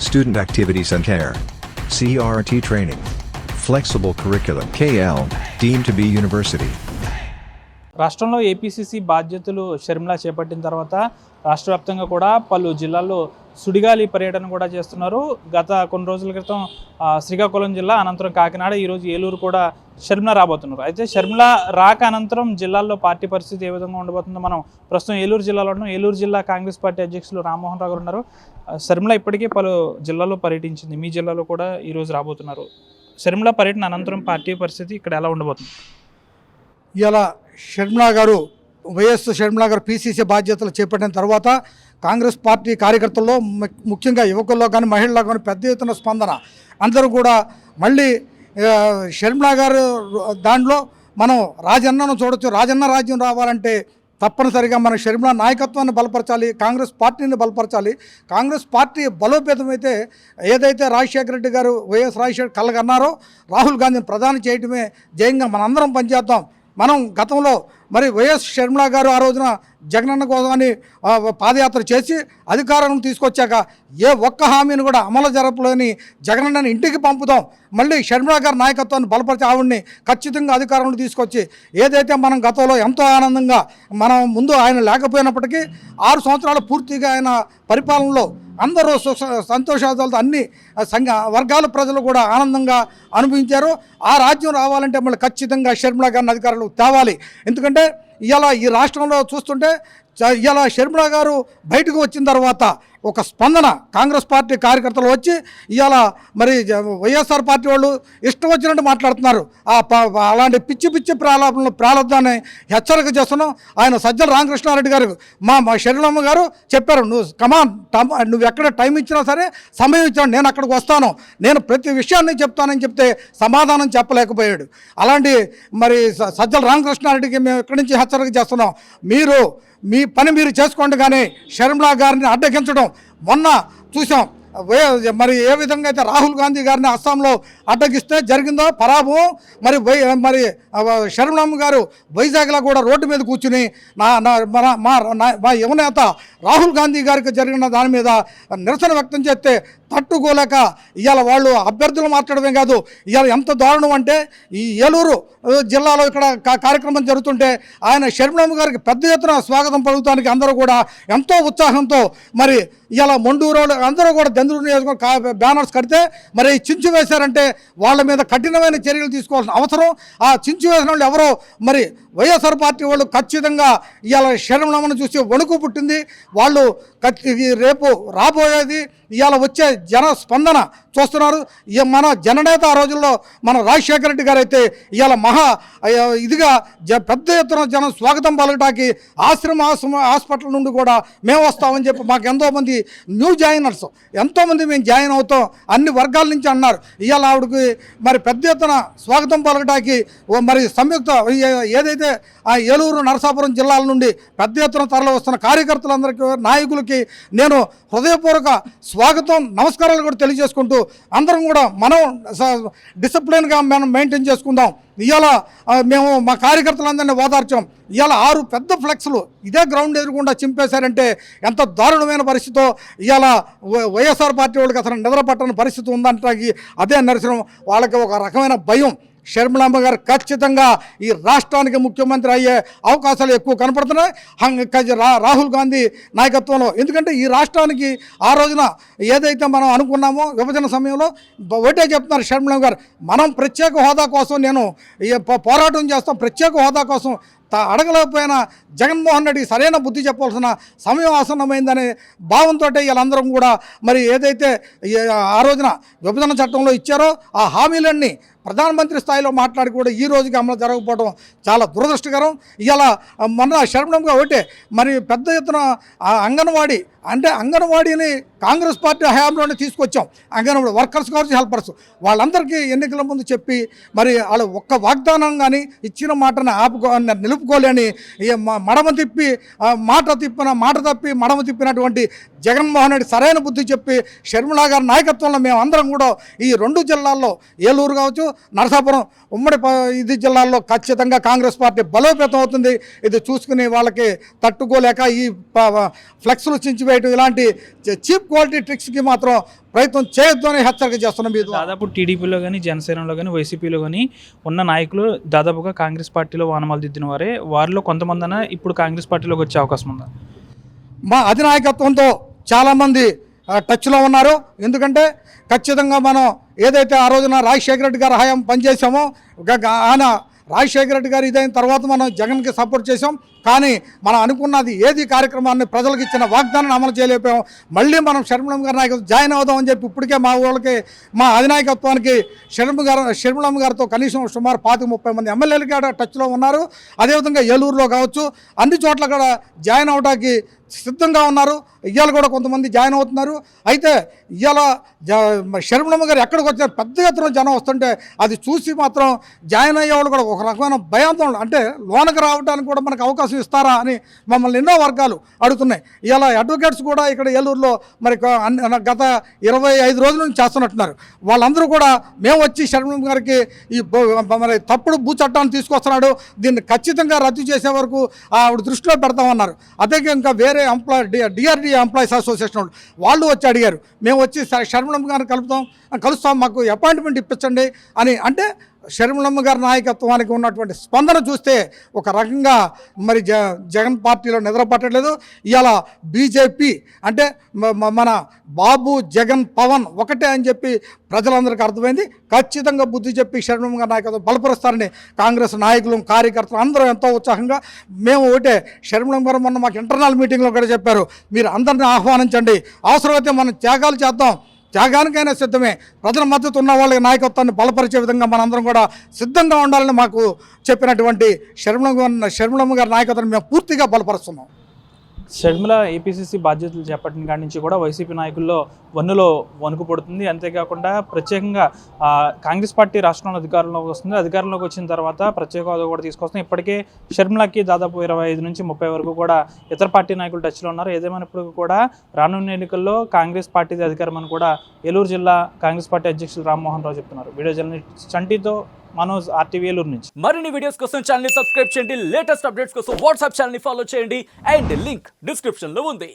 Student Activities and Care. CRT Training. Flexible Curriculum. KL, deemed to be University. రాష్ట్రంలో APCC బాధ్యతలు షర్మిల చేపట్టిన తర్వాత రాష్ట్ర వ్యాప్తంగా కూడా పలు జిల్లాల్లో సుడిగాలి పర్యటన కూడా చేస్తున్నారు. గత కొన్ని రోజుల క్రితం శ్రీకాకుళం జిల్లా, అనంతరం కాకినాడ, ఈరోజు ఏలూరు కూడా షర్మిల రాబోతున్నారు. అయితే షర్మిల రాక అనంతరం జిల్లాల్లో పార్టీ పరిస్థితి ఏ విధంగా ఉండబోతుందో మనం ప్రస్తుతం ఏలూరు జిల్లాలో ఉన్నాం. ఏలూరు జిల్లా కాంగ్రెస్ పార్టీ అధ్యక్షులు రామ్మోహన్ రావు గారు ఉన్నారు. షర్మిల ఇప్పటికే పలు జిల్లాల్లో పర్యటించింది, మీ జిల్లాలో కూడా ఈరోజు రాబోతున్నారు. షర్మిల పర్యటన అనంతరం పార్టీ పరిస్థితి ఇక్కడ ఎలా ఉండబోతుంది? ఇలా షర్మిల గారు వైఎస్ షర్మిల గారు పీసీసీ బాధ్యతలు చేపట్టిన తర్వాత కాంగ్రెస్ పార్టీ కార్యకర్తల్లో ముఖ్యంగా యువకుల్లో కానీ మహిళల్లో కానీ పెద్ద ఎత్తున స్పందన. అందరూ కూడా మళ్ళీ షర్మిల గారు దాంట్లో మనం రాజన్నను చూడొచ్చు. రాజన్న రాజ్యం రావాలంటే తప్పనిసరిగా మన షర్మిల నాయకత్వాన్ని బలపరచాలి, కాంగ్రెస్ పార్టీని బలపరచాలి. కాంగ్రెస్ పార్టీ బలోపేతమైతే ఏదైతే రాజశేఖర రెడ్డి గారు వైఎస్ రాజశేఖర్ కలగన్నారో రాహుల్ గాంధీని ప్రధాని చేయడమే జయంగా మనందరం పనిచేద్దాం. మనం గతంలో మరి వైఎస్ షర్మిల గారు ఆ రోజున జగనన్న కోసమని పాదయాత్ర చేసి అధికారం తీసుకొచ్చాక ఏ ఒక్క హామీని కూడా అమలు జరపలేని జగనన్నని ఇంటికి పంపుతాం. మళ్ళీ షర్మిల గారి నాయకత్వాన్ని బలపరిచి ఆవిడ్ని ఖచ్చితంగా అధికారంలో తీసుకొచ్చి ఏదైతే మనం గతంలో ఎంతో ఆనందంగా మనం ముందు ఆయన లేకపోయినప్పటికీ 6 సంవత్సరాలు పూర్తిగా ఆయన పరిపాలనలో అందరూ సంతోషాలతో అన్ని వర్గాల ప్రజలు కూడా ఆనందంగా అనుభవించారు. ఆ రాజ్యం రావాలంటే మళ్ళీ ఖచ్చితంగా షర్మిల గారిని అధికారులు తేవాలి. ఎందుకంటే ఇవాళ ఈ రాష్ట్రంలో చూస్తుంటే ఇవాళ షర్మిల గారు బయటకు వచ్చిన తర్వాత ఒక స్పందన కాంగ్రెస్ పార్టీ కార్యకర్తలు వచ్చి ఇవాళ మరి వైఎస్ఆర్ పార్టీ వాళ్ళు ఇష్టం వచ్చినట్టు మాట్లాడుతున్నారు. అలాంటి పిచ్చి పిచ్చి ప్రారంభాన్ని హెచ్చరిక చేస్తున్నాం. ఆయన సజ్జల రామకృష్ణారెడ్డి గారు మా షర్మిలమ్మ గారు చెప్పారు, నువ్వు ఎక్కడ టైం ఇచ్చినా సరే, సమయం ఇచ్చాను, నేను అక్కడికి వస్తాను, నేను ప్రతి విషయాన్ని చెప్తానని చెప్తే సమాధానం చెప్పలేకపోయాడు. అలాంటి మరి సజ్జల రామకృష్ణారెడ్డికి మేము ఇక్కడి నుంచి హెచ్చరిక చేస్తున్నాం, మీరు మీ పని మీరు చేసుకోండి, కానీ షర్మిల గారిని అడ్డగించడం మొన్న చూసాం. మరి ఏ విధంగా అయితే రాహుల్ గాంధీ గారిని అస్సాంలో అడ్డగిస్తే జరిగిందో పరాభవం, మరి షర్మిలమ్మ గారు వైజాగ్లో కూడా రోడ్డు మీద కూర్చుని మా యువనేత రాహుల్ గాంధీ గారికి జరిగిన దాని మీద నిరసన వ్యక్తం చేస్తే తట్టుకోలేక ఇవాళ వాళ్ళు అభ్యర్థులు మాట్లాడమే కాదు, ఇవాళ ఎంత దారుణం అంటే ఈ ఏలూరు జిల్లాలో ఇక్కడ కార్యక్రమం జరుగుతుంటే ఆయన షర్మిలమ్మ గారికి పెద్ద ఎత్తున స్వాగతం పలుకుతానికి అందరూ కూడా ఎంతో ఉత్సాహంతో మరి ఇలా మొండూరు అందరూ కూడా దెందులూరు నియోజకవర్గం బ్యానర్స్ కడితే మరి చించు వేశారంటే వాళ్ళ మీద కఠినమైన చర్యలు తీసుకోవాల్సిన అవసరం. ఆ చించు వేసిన వాళ్ళు ఎవరో మరి వైఎస్ఆర్ పార్టీ వాళ్ళు ఖచ్చితంగా ఇవాళ షర్మిలమ్మను చూసి వణుకు పుట్టింది. వాళ్ళు రేపు రాబోయేది ఇవాళ వచ్చే జన స్పందన చూస్తున్నారు. మన జననేత ఆ రోజుల్లో మన రాజశేఖర రెడ్డి గారు అయితే ఇవాళ ఇదిగా పెద్ద ఎత్తున జనం స్వాగతం పలకటానికి ఆశ్రమ హాస్పిటల్ నుండి కూడా మేము వస్తామని చెప్పి మాకు ఎంతోమంది న్యూ జాయినర్స్ ఎంతోమంది మేము జాయిన్ అవుతాం అన్ని వర్గాల నుంచి అన్నారు. ఇవాళ ఆవిడకి మరి పెద్ద ఎత్తున స్వాగతం పలకటానికి మరి సంయుక్త ఏదైతే ఆ ఏలూరు నరసాపురం జిల్లాల నుండి పెద్ద ఎత్తున తరలి వస్తున్న కార్యకర్తలందరికీ నాయకులకి నేను హృదయపూర్వక స్వాగతం నమస్కారాలు కూడా తెలియజేసుకుంటూ అందరం కూడా మనం డిసిప్లిన్గా మనం మెయింటైన్ చేసుకుందాం. ఇవాళ మేము మా కార్యకర్తలందరినీ ఓదార్చాం. ఇవాళ 6 పెద్ద ఫ్లెక్స్లు ఇదే గ్రౌండ్ ఎదురుకుండా చింపేశారంటే ఎంత దారుణమైన పరిస్థితితో ఇవాళ వైఎస్ఆర్ పార్టీ వాళ్ళకి అసలు నిద్ర పట్టని పరిస్థితి ఉందంటానికి అదే నిరసనం. వాళ్ళకి ఒక రకమైన భయం. షర్మిలమ్మ గారు ఖచ్చితంగా ఈ రాష్ట్రానికి ముఖ్యమంత్రి అయ్యే అవకాశాలు ఎక్కువ కనపడుతున్నాయి రాహుల్ గాంధీ నాయకత్వంలో. ఎందుకంటే ఈ రాష్ట్రానికి ఆ రోజున ఏదైతే మనం అనుకున్నామో విభజన సమయంలో ఒకటే చెప్తున్నారు షర్మిలమ్మ గారు, మనం ప్రత్యేక హోదా కోసం నేను పోరాటం చేస్తాం, ప్రత్యేక హోదా కోసం అడగలేకపోయినా జగన్మోహన్ రెడ్డి సరైన బుద్ధి చెప్పాల్సిన సమయం ఆసన్నమైందనే భావంతో వీళ్ళందరం కూడా మరి ఏదైతే ఆ రోజున విభజన చట్టంలో ఇచ్చారో ఆ హామీలన్నీ ప్రధానమంత్రి స్థాయిలో మాట్లాడి కూడా ఈ రోజుకి అమలు జరగకపోవడం చాలా దురదృష్టకరం. ఇలా మొన్న షర్మిలమ్మ ఒకటే మరి పెద్ద ఎత్తున అంగన్వాడీ అంటే అంగన్వాడీని కాంగ్రెస్ పార్టీ హయాంలోనే తీసుకొచ్చాం. అంగన్వాడీ వర్కర్స్ కావచ్చు, హెల్పర్స్ వాళ్ళందరికీ ఎన్నికల ముందు చెప్పి మరి వాళ్ళు ఒక్క వాగ్దానం కానీ ఇచ్చిన మాటను నిలుపుకోలేని మాట తప్పి మడమ తిప్పినటువంటి జగన్మోహన్ రెడ్డి సరైన బుద్ధి చెప్పి షర్మిలా గారి నాయకత్వంలో మేము అందరం కూడా ఈ 2 జిల్లాల్లో ఏలూరు కావచ్చు, నరసాపురం ఉమ్మడి ఇది జిల్లాల్లో ఖచ్చితంగా కాంగ్రెస్ పార్టీ బలోపేతం అవుతుంది. ఇది చూసుకుని వాళ్ళకి తట్టుకోలేక ఈ ఫ్లెక్స్లు చించివేయటం ఇలాంటి చీప్ క్వాలిటీ ట్రిక్స్కి మాత్రం ప్రయత్నం చేయొద్దు అని హెచ్చరిక చేస్తున్నాం. ఇది దాదాపు టీడీపీలో కానీ, జనసేనలో కానీ, వైసీపీలో కానీ ఉన్న నాయకులు దాదాపుగా కాంగ్రెస్ పార్టీలో వానమాలు దిద్దిన వారే. వారిలో కొంతమంది ఇప్పుడు కాంగ్రెస్ పార్టీలోకి వచ్చే అవకాశం ఉందా? మా అధినాయకత్వంతో చాలామంది టచ్లో ఉన్నారు. ఎందుకంటే ఖచ్చితంగా మనం ఏదైతే ఆ రోజున రాజశేఖర రెడ్డి గారు హయాం పనిచేసామో ఆయన రాజశేఖర రెడ్డి గారు ఇదైన తర్వాత మనం జగన్కి సపోర్ట్ చేసాం. కానీ మనం అనుకున్నది ఏది కార్యక్రమాన్ని ప్రజలకు ఇచ్చిన వాగ్దానాన్ని అమలు చేయలేకపోయాం. మళ్ళీ మనం షర్మిలమ్మ గారి నాయకత్వం జాయిన్ అవుదామని చెప్పి ఇప్పటికే మా ఊళ్ళకి మా అధినాయకత్వానికి షర్మిలమ్మ గారితో కనీసం సుమారు 25-30 మంది ఎమ్మెల్యేలు కూడా టచ్లో ఉన్నారు. అదేవిధంగా ఏలూరులో కావచ్చు, అన్ని చోట్ల కూడా జాయిన్ అవడానికి సిద్ధంగా ఉన్నారు. ఇవాళ కూడా కొంతమంది జాయిన్ అవుతున్నారు. అయితే ఇవాళ షర్మిలమ్మ గారు ఎక్కడికి వచ్చారు, పెద్ద ఎత్తున జనం వస్తుంటే అది చూసి మాత్రం జాయిన్ అయ్యేవాళ్ళు కూడా ఒక రకమైన భయాందోళన, అంటే లోనకి రావడానికి కూడా మనకు అవకాశం ఇస్తారా అని మమ్మల్ని ఎన్నో వర్గాలు అడుగుతున్నాయి. ఇవాళ అడ్వకేట్స్ కూడా ఇక్కడ ఏలూరులో మరి గత 25 రోజుల నుంచి చేస్తున్నట్టున్నారు. వాళ్ళందరూ కూడా మేము వచ్చి షర్మిలమ్మ గారికి ఈ మరి తప్పుడు భూ చట్టాన్ని తీసుకొస్తున్నాడు, దీన్ని ఖచ్చితంగా రద్దు చేసే వరకు ఆవిడ దృష్టిలో పెడతామన్నారు. అదే ఇంకా వేరే డిఆర్డీ ఎంప్లాయీస్ అసోసియేషన్ వాళ్ళు వచ్చి అడిగారు, మేము వచ్చి షర్మిలమ్మ గారిని కలుస్తాం, మాకు అపాయింట్మెంట్ ఇప్పించండి అని. అంటే షర్మిలమ్మ గారి నాయకత్వానికి ఉన్నటువంటి స్పందన చూస్తే ఒక రకంగా మరి జగన్ పార్టీలో నిద్రపట్టలేదు. ఇవాళ బీజేపీ అంటే మన బాబు, జగన్, పవన్ ఒకటే అని చెప్పి ప్రజలందరికీ అర్థమైంది. ఖచ్చితంగా బుద్ధి చెప్పి షర్మిలమ్మ గారి నాయకత్వం బలపరుస్తారని కాంగ్రెస్ నాయకులు, కార్యకర్తలు అందరూ ఎంతో ఉత్సాహంగా మేము ఒకటే. షర్మిలమ్మ గారు మొన్న మాకు ఇంటర్నల్ మీటింగ్లో కూడా చెప్పారు, మీరు అందరినీ ఆహ్వానించండి, అవసరమైతే మనం త్యాగాలు చేద్దాం, త్యాగానికైనా సిద్ధమే, ప్రజల మద్దతు ఉన్న వాళ్ళ నాయకత్వాన్ని బలపరిచే విధంగా మనందరం కూడా సిద్ధంగా ఉండాలని మాకు చెప్పినటువంటి షర్మిలమ్మ గారి నాయకత్వాన్ని మేము పూర్తిగా బలపరుస్తున్నాం. షర్మిల ఏపీసీసీ బాధ్యతలు చేపట్టిన కాడి నుంచి కూడా వైసీపీ నాయకుల్లో వన్నులో వణుకు పడుతుంది. అంతేకాకుండా ప్రత్యేకంగా కాంగ్రెస్ పార్టీ రాష్ట్రంలో అధికారంలోకి వస్తుంది. అధికారంలోకి వచ్చిన తర్వాత ప్రత్యేక హోదా కూడా తీసుకొస్తుంది. ఇప్పటికే షర్మిలకి దాదాపు 25 నుంచి 30 వరకు కూడా ఇతర పార్టీ నాయకులు టచ్లో ఉన్నారు. ఏదేమైనప్పటికీ కూడా రానున్న ఎన్నికల్లో కాంగ్రెస్ పార్టీది అధికారం అని కూడా ఏలూరు జిల్లా కాంగ్రెస్ పార్టీ అధ్యక్షులు రామ్మోహన్ రావు చెప్తున్నారు. వీడియో జర్నలిస్ట్ చంటితో మనోజ్, RTV ఏలూరు నుంచి. మరిన్ని వీడియోస్ కోసం ఛానల్ ని సబ్స్క్రైబ్ చేయండి. లేటెస్ట్ అప్డేట్స్ కోసం వాట్సాప్ ఛానల్ ని ఫాలో చేయండి. అండ్ లింక్ డిస్క్రిప్షన్ లో ఉంది.